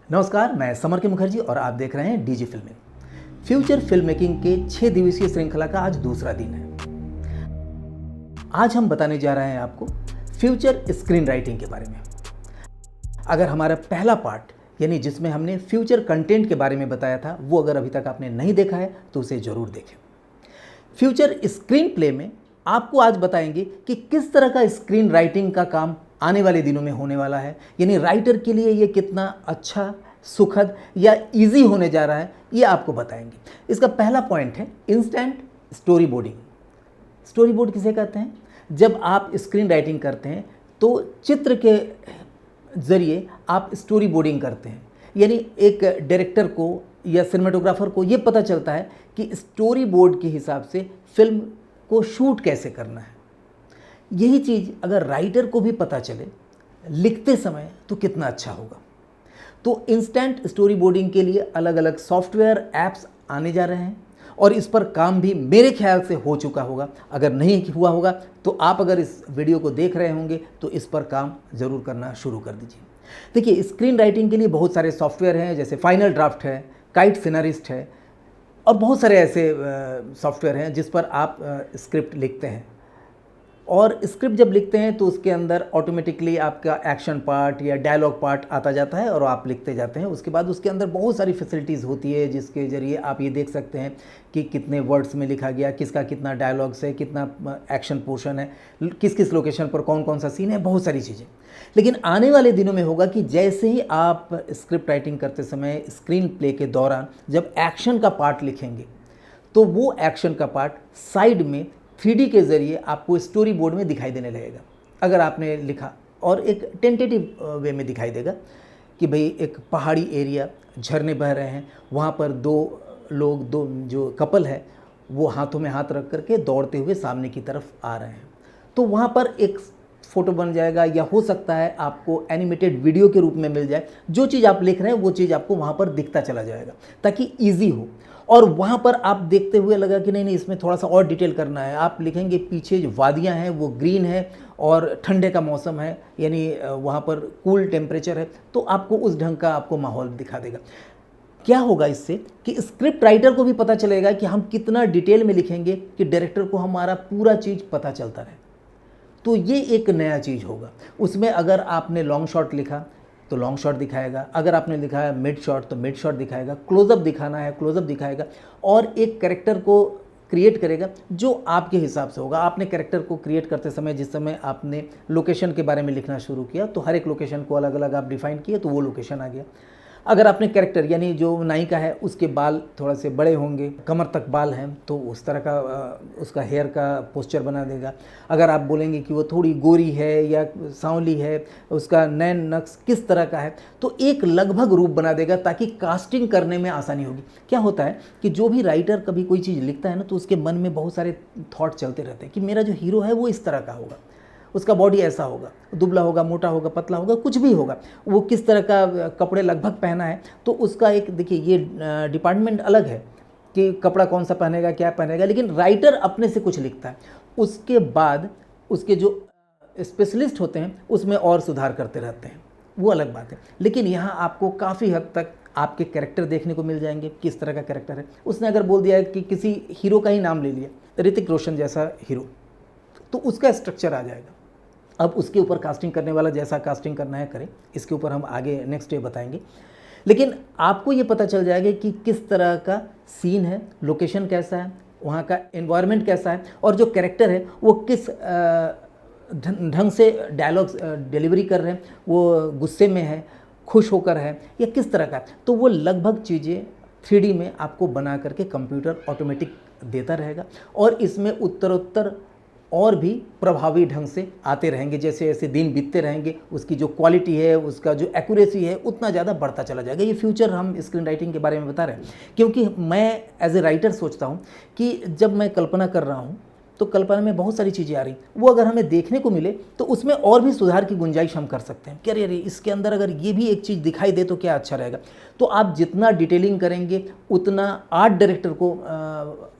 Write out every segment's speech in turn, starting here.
नमस्कार, मैं समर के मुखर्जी और आप देख रहे हैं डीजी फिल्में। फ्यूचर फिल्म मेकिंग के 6 दिवसीय श्रृंखला का आज दूसरा दिन है। आज हम बताने जा रहे हैं आपको फ्यूचर स्क्रीन राइटिंग के बारे में। अगर हमारा पहला पार्ट यानी जिसमें हमने फ्यूचर कंटेंट के बारे में बताया था, वो अगर अभी तक आपने नहीं देखा है तो उसे ज़रूर देखें। फ्यूचर स्क्रीन प्ले में आपको आज बताएंगे कि किस तरह का स्क्रीन राइटिंग का काम आने वाले दिनों में होने वाला है, यानी राइटर के लिए ये कितना अच्छा, सुखद या इजी होने जा रहा है, ये आपको बताएंगे। इसका पहला पॉइंट है instant story boarding. Story board किसे कहते हैं? जब आप स्क्रीन राइटिंग करते हैं तो चित्र के ज़रिए आप स्टोरी बोर्डिंग करते हैं, यानी एक डायरेक्टर को या सिनेमेटोग्राफर को ये पता चलता है कि स्टोरी बोर्ड के हिसाब से फिल्म को शूट कैसे करना है। यही चीज़ अगर राइटर को भी पता चले लिखते समय तो कितना अच्छा होगा। तो इंस्टेंट स्टोरी बोर्डिंग के लिए अलग अलग सॉफ्टवेयर ऐप्स आने जा रहे हैं और इस पर काम भी मेरे ख्याल से हो चुका होगा। अगर नहीं हुआ होगा तो आप अगर इस वीडियो को देख रहे होंगे तो इस पर काम ज़रूर करना शुरू कर दीजिए। देखिए, स्क्रीन राइटिंग के लिए बहुत सारे सॉफ्टवेयर हैं, जैसे फाइनल ड्राफ्ट है, काइट सिनारिस्ट है और बहुत सारे ऐसे सॉफ्टवेयर हैं जिस पर आप स्क्रिप्ट लिखते हैं। और स्क्रिप्ट जब लिखते हैं तो उसके अंदर ऑटोमेटिकली आपका एक्शन पार्ट या डायलॉग पार्ट आता जाता है और आप लिखते जाते हैं। उसके बाद उसके अंदर बहुत सारी फैसिलिटीज़ होती है जिसके ज़रिए आप ये देख सकते हैं कि कितने वर्ड्स में लिखा गया, किसका कितना डायलॉग्स है, कितना एक्शन पोर्शन है, किस किस लोकेशन पर कौन कौन सा सीन है, बहुत सारी चीज़ें। लेकिन आने वाले दिनों में होगा कि जैसे ही आप स्क्रिप्ट राइटिंग करते समय स्क्रीन प्ले के दौरान जब एक्शन का पार्ट लिखेंगे तो वो एक्शन का पार्ट साइड में 3D के ज़रिए आपको स्टोरी बोर्ड में दिखाई देने लगेगा। अगर आपने लिखा और एक टेंटेटिव वे में दिखाई देगा कि भाई एक पहाड़ी एरिया, झरने बह रहे हैं, वहाँ पर दो जो कपल है वो हाथों में हाथ रख करके दौड़ते हुए सामने की तरफ आ रहे हैं। तो वहाँ पर एक फ़ोटो बन जाएगा या हो सकता है आपको एनिमेटेड वीडियो के रूप में मिल जाए। जो चीज़ आप लिख रहे हैं वो चीज़ आपको वहाँ पर दिखता चला जाएगा ताकि ईजी हो। और वहाँ पर आप देखते हुए लगा कि नहीं इसमें थोड़ा सा और डिटेल करना है, आप लिखेंगे पीछे जो वादियाँ हैं वो ग्रीन है और ठंडे का मौसम है, यानी वहाँ पर कूल टेम्परेचर है, तो आपको उस ढंग का आपको माहौल दिखा देगा। क्या होगा इससे कि स्क्रिप्ट राइटर को भी पता चलेगा कि हम कितना डिटेल में लिखेंगे कि डायरेक्टर को हमारा पूरा चीज़ पता चलता रहे। तो ये एक नया चीज़ होगा। उसमें अगर आपने लॉन्ग शॉट लिखा तो लॉन्ग शॉट दिखाएगा, अगर आपने लिखा है मिड शॉट तो मिड शॉट दिखाएगा, क्लोजअप दिखाना है क्लोजअप दिखाएगा और एक कैरेक्टर को क्रिएट करेगा जो आपके हिसाब से होगा। आपने कैरेक्टर को क्रिएट करते समय जिस समय आपने लोकेशन के बारे में लिखना शुरू किया तो हर एक लोकेशन को अलग अलग आप डिफाइन किए तो वो लोकेशन आ गया। अगर आपने कैरेक्टर यानी जो नायिका है उसके बाल थोड़ा से बड़े होंगे, कमर तक बाल हैं, तो उस तरह का उसका हेयर का पोस्चर बना देगा। अगर आप बोलेंगे कि वो थोड़ी गोरी है या सांवली है, उसका नैन नक्श किस तरह का है, तो एक लगभग रूप बना देगा ताकि कास्टिंग करने में आसानी होगी। क्या होता है कि जो भी राइटर कभी कोई चीज़ लिखता है ना तो उसके मन में बहुत सारे थॉट चलते रहते हैं कि मेरा जो हीरो है वो इस तरह का होगा, उसका बॉडी ऐसा होगा, दुबला होगा, मोटा होगा, पतला होगा, कुछ भी होगा, वो किस तरह का कपड़े लगभग पहना है। तो उसका एक देखिए ये डिपार्टमेंट अलग है कि कपड़ा कौन सा पहनेगा, क्या पहनेगा, लेकिन राइटर अपने से कुछ लिखता है, उसके बाद उसके जो स्पेशलिस्ट होते हैं उसमें और सुधार करते रहते हैं, वो अलग बात है। लेकिन यहाँ आपको काफ़ी हद तक आपके कैरेक्टर देखने को मिल जाएंगे, किस तरह का कैरेक्टर है। उसने अगर बोल दिया है कि किसी हीरो का ही नाम ले लिया, ऋतिक रोशन जैसा हीरो, तो उसका स्ट्रक्चर आ जाएगा। अब उसके ऊपर कास्टिंग करने वाला जैसा कास्टिंग करना है करें, इसके ऊपर हम आगे नेक्स्ट डे बताएंगे। लेकिन आपको ये पता चल जाएगा कि किस तरह का सीन है, लोकेशन कैसा है, वहाँ का एनवायरनमेंट कैसा है और जो कैरेक्टर है वो किस ढंग से डायलॉग्स डिलीवरी कर रहे हैं, वो गुस्से में है, खुश होकर है या किस तरह का। तो वो लगभग चीज़ें 3D में आपको बना करके कंप्यूटर ऑटोमेटिक देता रहेगा और इसमें उत्तरोत्तर और भी प्रभावी ढंग से आते रहेंगे। जैसे जैसे दिन बीतते रहेंगे उसकी जो क्वालिटी है, उसका जो एक्यूरेसी है उतना ज़्यादा बढ़ता चला जाएगा। ये फ्यूचर हम स्क्रीन राइटिंग के बारे में बता रहे हैं क्योंकि मैं एज ए राइटर सोचता हूँ कि जब मैं कल्पना कर रहा हूँ तो कल्पना में बहुत सारी चीज़ें आ रही, वो अगर हमें देखने को मिले तो उसमें और भी सुधार की गुंजाइश हम कर सकते हैं कि अरे अरे इसके अंदर अगर ये भी एक चीज़ दिखाई दे तो क्या अच्छा रहेगा। तो आप जितना डिटेलिंग करेंगे उतना आर्ट डायरेक्टर को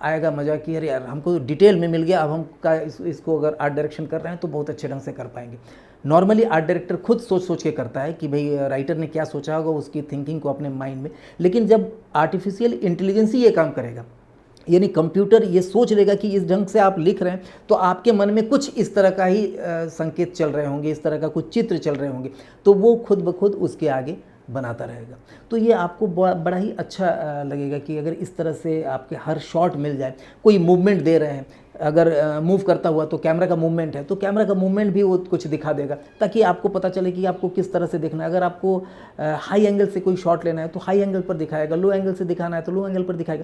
आएगा मज़ा कि अरे यार हमको डिटेल में मिल गया, अब हम इसको अगर आर्ट डायरेक्शन कर रहे हैं तो बहुत अच्छे ढंग से कर पाएंगे। नॉर्मली आर्ट डायरेक्टर खुद सोच सोच के करता है कि भाई राइटर ने क्या सोचा होगा, उसकी थिंकिंग को अपने माइंड में, लेकिन जब आर्टिफिशियल इंटेलिजेंस ही ये काम करेगा, यानी कंप्यूटर ये सोच लेगा कि इस ढंग से आप लिख रहे हैं तो आपके मन में कुछ इस तरह का ही संकेत चल रहे होंगे, इस तरह का कुछ चित्र चल रहे होंगे, तो वो खुद ब खुद उसके आगे बनाता रहेगा। तो ये आपको बड़ा ही अच्छा लगेगा कि अगर इस तरह से आपके हर शॉट मिल जाए, कोई मूवमेंट दे रहे हैं, अगर मूव करता हुआ तो कैमरा का मूवमेंट है तो कैमरा का मूवमेंट भी वो कुछ दिखा देगा, ताकि आपको पता चले कि आपको किस तरह से देखना है। अगर आपको हाई एंगल से कोई शॉट लेना है तो हाई एंगल पर दिखाएगा, लो एंगल से दिखाना है तो लो एंगल पर दिखाएगा।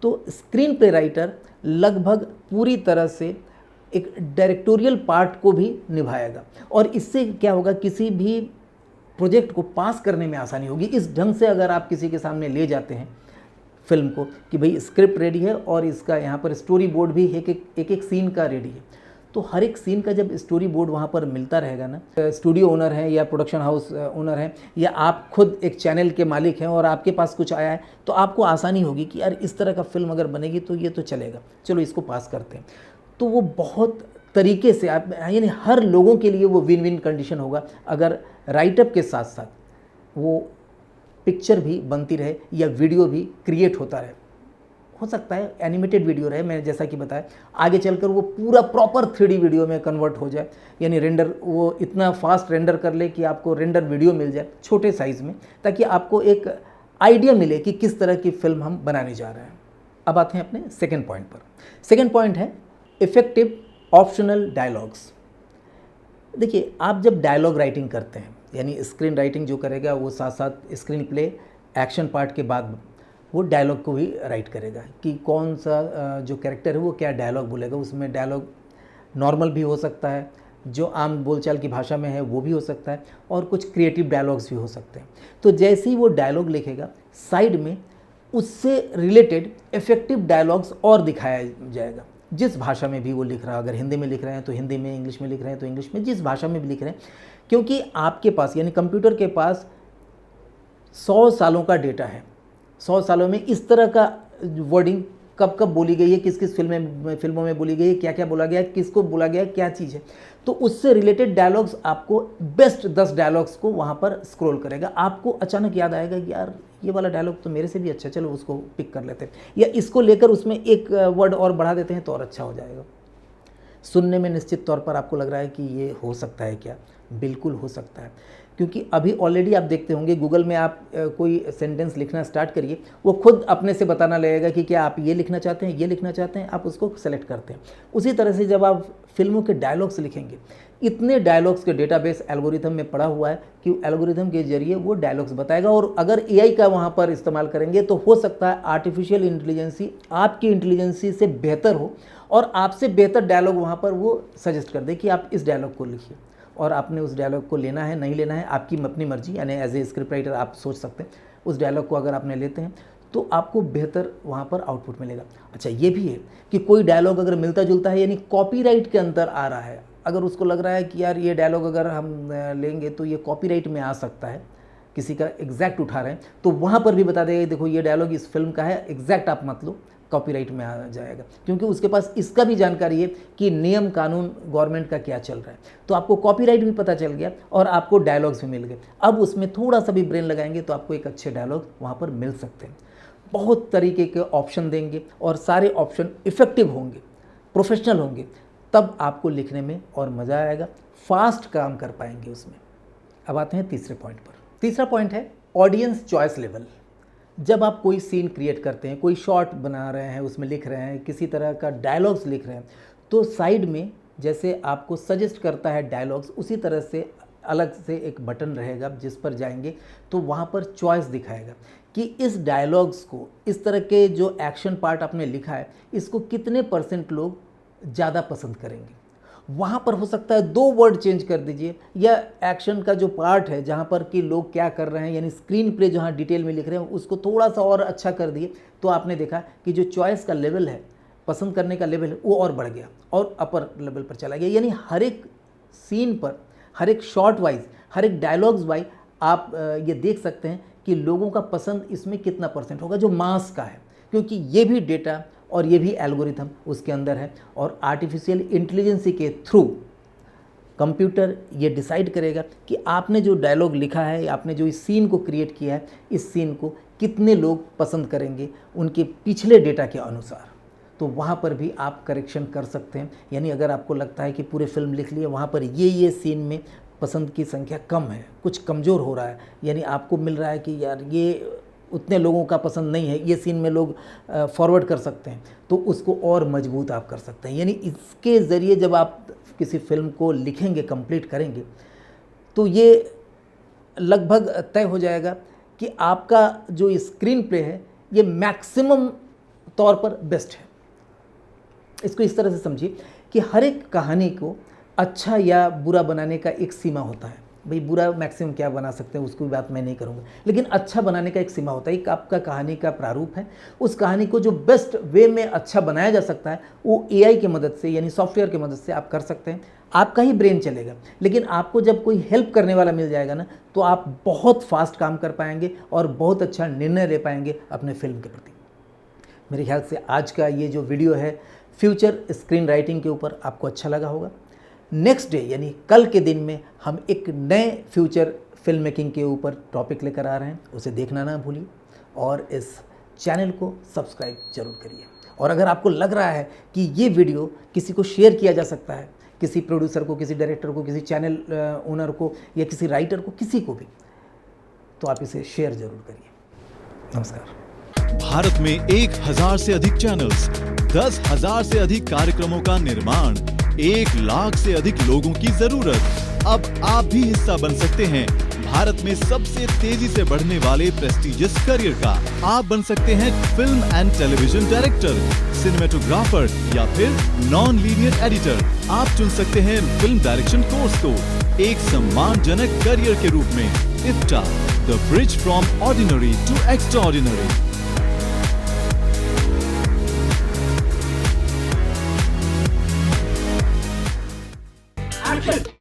तो स्क्रीन प्ले राइटर लगभग पूरी तरह से एक डायरेक्टोरियल पार्ट को भी निभाएगा, और इससे क्या होगा, किसी भी प्रोजेक्ट को पास करने में आसानी होगी। इस ढंग से अगर आप किसी के सामने ले जाते हैं फिल्म को कि भाई स्क्रिप्ट रेडी है और इसका यहाँ पर स्टोरी बोर्ड भी एक सीन का रेडी है, तो हर एक सीन का जब स्टोरी बोर्ड वहाँ पर मिलता रहेगा ना, स्टूडियो ओनर है या प्रोडक्शन हाउस ओनर है या आप खुद एक चैनल के मालिक हैं और आपके पास कुछ आया है, तो आपको आसानी होगी कि यार इस तरह का फिल्म अगर बनेगी तो ये तो चलेगा, चलो इसको पास करते हैं। तो वो बहुत तरीके से आप, यानी हर लोगों के लिए वो विन विन कंडीशन होगा अगर राइटअप के साथ साथ वो पिक्चर भी बनती रहे या वीडियो भी क्रिएट होता रहे। हो सकता है एनिमेटेड वीडियो रहे, मैंने जैसा कि बताया, आगे चलकर वो पूरा प्रॉपर 3D वीडियो में कन्वर्ट हो जाए, यानी रेंडर वो इतना फास्ट रेंडर कर ले कि आपको रेंडर वीडियो मिल जाए छोटे साइज़ में, ताकि आपको एक आइडिया मिले कि किस तरह की फिल्म हम बनाने जा रहे हैं। अब आते हैं अपने सेकेंड पॉइंट पर। सेकेंड पॉइंट है इफ़ेक्टिव ऑप्शनल डायलॉग्स। देखिए, आप जब डायलॉग राइटिंग करते हैं, यानी स्क्रीन राइटिंग जो करेगा वो साथ साथ स्क्रीन प्ले एक्शन पार्ट के बाद वो डायलॉग को भी राइट करेगा कि कौन सा जो कैरेक्टर है वो क्या डायलॉग बोलेगा। उसमें डायलॉग नॉर्मल भी हो सकता है, जो आम बोलचाल की भाषा में है वो भी हो सकता है, और कुछ क्रिएटिव डायलॉग्स भी हो सकते हैं। तो जैसे ही वो डायलॉग लिखेगा, साइड में उससे रिलेटेड इफ़ेक्टिव डायलॉग्स और दिखाया जाएगा, जिस भाषा में भी वो लिख रहा है। अगर हिंदी में लिख रहे हैं तो हिंदी में, इंग्लिश में लिख रहे हैं तो इंग्लिश में, जिस भाषा में भी लिख रहे हैं, क्योंकि आपके पास यानी कंप्यूटर के पास 100 सालों का डेटा है। 100 सालों में इस तरह का वर्डिंग कब कब बोली गई है, किस किस फिल्मों में बोली गई है, क्या क्या बोला गया है, किसको बोला गया है, क्या चीज़ है, तो उससे रिलेटेड डायलॉग्स आपको बेस्ट 10 डायलॉग्स को वहाँ पर स्क्रॉल करेगा। आपको अचानक याद आएगा कि यार ये वाला डायलॉग तो मेरे से भी अच्छा, चलो उसको पिक कर लेते हैं, या इसको लेकर उसमें एक वर्ड और बढ़ा देते हैं तो और अच्छा हो जाएगा। सुनने में निश्चित तौर पर आपको लग रहा है कि ये हो सकता है क्या? बिल्कुल हो सकता है, क्योंकि अभी ऑलरेडी आप देखते होंगे गूगल में आप कोई सेंटेंस लिखना स्टार्ट करिए, वो खुद अपने से बताना लगेगा कि क्या आप ये लिखना चाहते हैं, ये लिखना चाहते हैं, आप उसको सेलेक्ट करते हैं। उसी तरह से जब आप फिल्मों के डायलॉग्स लिखेंगे, इतने डायलॉग्स के डेटाबेस एल्गोरिथम में पड़ा हुआ है कि एल्गोरिथम के जरिए वो डायलॉग्स बताएगा, और अगर एआई का वहाँ पर इस्तेमाल करेंगे तो हो सकता है आर्टिफिशियल इंटेलिजेंसी आपकी इंटेलिजेंसी से बेहतर हो और आपसे बेहतर डायलॉग वहाँ पर वो सजेस्ट कर दे कि आप इस डायलॉग को लिखिए, और आपने उस डायलॉग को लेना है नहीं लेना है आपकी अपनी मर्जी, यानी एज ए स्क्रिप्ट राइटर आप सोच सकते हैं। उस डायलॉग को अगर आपने लेते हैं तो आपको बेहतर वहाँ पर आउटपुट मिलेगा। अच्छा, ये भी है कि कोई डायलॉग अगर मिलता जुलता है, यानी कॉपीराइट के अंदर आ रहा है, अगर उसको लग रहा है कि यार ये डायलॉग अगर हम लेंगे तो ये कॉपीराइट में आ सकता है, किसी का एग्जैक्ट उठा रहे हैं, तो वहाँ पर भी बता देगा देखो ये डायलॉग इस फिल्म का है, एग्जैक्ट आप मत लो, कॉपीराइट में आ जाएगा, क्योंकि उसके पास इसका भी जानकारी है कि नियम कानून गवर्नमेंट का क्या चल रहा है। तो आपको कॉपीराइट भी पता चल गया और आपको डायलॉग्स भी मिल गए। अब उसमें थोड़ा सा भी ब्रेन लगाएंगे तो आपको एक अच्छे डायलॉग वहाँ पर मिल सकते हैं। बहुत तरीके के ऑप्शन देंगे और सारे ऑप्शन इफ़ेक्टिव होंगे, प्रोफेशनल होंगे, तब आपको लिखने में और मज़ा आएगा, फास्ट काम कर पाएंगे उसमें। अब आते हैं तीसरे पॉइंट पर। तीसरा पॉइंट है ऑडियंस चॉइस लेवल। जब आप कोई सीन क्रिएट करते हैं, कोई शॉट बना रहे हैं, उसमें लिख रहे हैं, किसी तरह का डायलॉग्स लिख रहे हैं, तो साइड में जैसे आपको सजेस्ट करता है डायलॉग्स, उसी तरह से अलग से एक बटन रहेगा जिस पर जाएंगे तो वहाँ पर चॉइस दिखाएगा कि इस डायलॉग्स को, इस तरह के जो एक्शन पार्ट आपने लिखा है, इसको कितने % लोग ज़्यादा पसंद करेंगे। वहाँ पर हो सकता है 2 वर्ड चेंज कर दीजिए, या एक्शन का जो पार्ट है जहाँ पर कि लोग क्या कर रहे हैं, यानी स्क्रीन प्ले जहाँ डिटेल में लिख रहे हैं, उसको थोड़ा सा और अच्छा कर दिए, तो आपने देखा कि जो चॉइस का लेवल है पसंद करने का लेवल है वो और बढ़ गया और अपर लेवल पर चला गया। यानी हर एक सीन पर, हर एक शॉट वाइज, हर एक डायलॉग्स वाइज आप ये देख सकते हैं कि लोगों का पसंद इसमें कितना परसेंट होगा जो मास का है, क्योंकि ये भी डेटा और ये भी एल्गोरिथम उसके अंदर है और आर्टिफिशियल इंटेलिजेंस के थ्रू कंप्यूटर ये डिसाइड करेगा कि आपने जो डायलॉग लिखा है, आपने जो इस सीन को क्रिएट किया है, इस सीन को कितने लोग पसंद करेंगे उनके पिछले डेटा के अनुसार। तो वहाँ पर भी आप करेक्शन कर सकते हैं। यानी अगर आपको लगता है कि पूरे फिल्म लिख लिए, वहाँ पर ये सीन में पसंद की संख्या कम है, कुछ कमज़ोर हो रहा है, यानी आपको मिल रहा है कि यार ये उतने लोगों का पसंद नहीं है, ये सीन में लोग फॉरवर्ड कर सकते हैं, तो उसको और मजबूत आप कर सकते हैं। यानी इसके ज़रिए जब आप किसी फिल्म को लिखेंगे, कंप्लीट करेंगे, तो ये लगभग तय हो जाएगा कि आपका जो स्क्रीन प्ले है ये मैक्सिमम तौर पर बेस्ट है। इसको इस तरह से समझिए कि हर एक कहानी को अच्छा या बुरा बनाने का एक सीमा होता है। भाई बुरा मैक्सिमम क्या बना सकते हैं उसकी बात मैं नहीं करूँगा, लेकिन अच्छा बनाने का एक सीमा होता है। एक आपका कहानी का प्रारूप है, उस कहानी को जो बेस्ट वे में अच्छा बनाया जा सकता है वो एआई की मदद से, यानी सॉफ्टवेयर की मदद से आप कर सकते हैं। आपका ही ब्रेन चलेगा, लेकिन आपको जब कोई हेल्प करने वाला मिल जाएगा ना, तो आप बहुत फास्ट काम कर पाएंगे और बहुत अच्छा निर्णय ले पाएंगे अपने फिल्म के प्रति। मेरे ख्याल से आज का ये जो वीडियो है फ्यूचर स्क्रीन राइटिंग के ऊपर आपको अच्छा लगा होगा। नेक्स्ट डे यानी कल के दिन में हम एक नए फ्यूचर फिल्म मेकिंग के ऊपर टॉपिक लेकर आ रहे हैं, उसे देखना ना भूलिए और इस चैनल को सब्सक्राइब जरूर करिए। और अगर आपको लग रहा है कि ये वीडियो किसी को शेयर किया जा सकता है, किसी प्रोड्यूसर को, किसी डायरेक्टर को, किसी चैनल ओनर को या किसी राइटर को, किसी को भी, तो आप इसे शेयर जरूर करिए। नमस्कार। भारत में 1000 से अधिक चैनल्स, 10,000 से अधिक कार्यक्रमों का निर्माण, 1 लाख से अधिक लोगों की जरूरत। अब आप भी हिस्सा बन सकते हैं भारत में सबसे तेजी से बढ़ने वाले प्रेस्टिजियस करियर का। आप बन सकते हैं film and television director, cinematographer या फिर नॉन लीनियर एडिटर। आप चुन सकते हैं फिल्म डायरेक्शन कोर्स को एक सम्मानजनक करियर के रूप में। IFTA, the bridge from ordinary to extraordinary.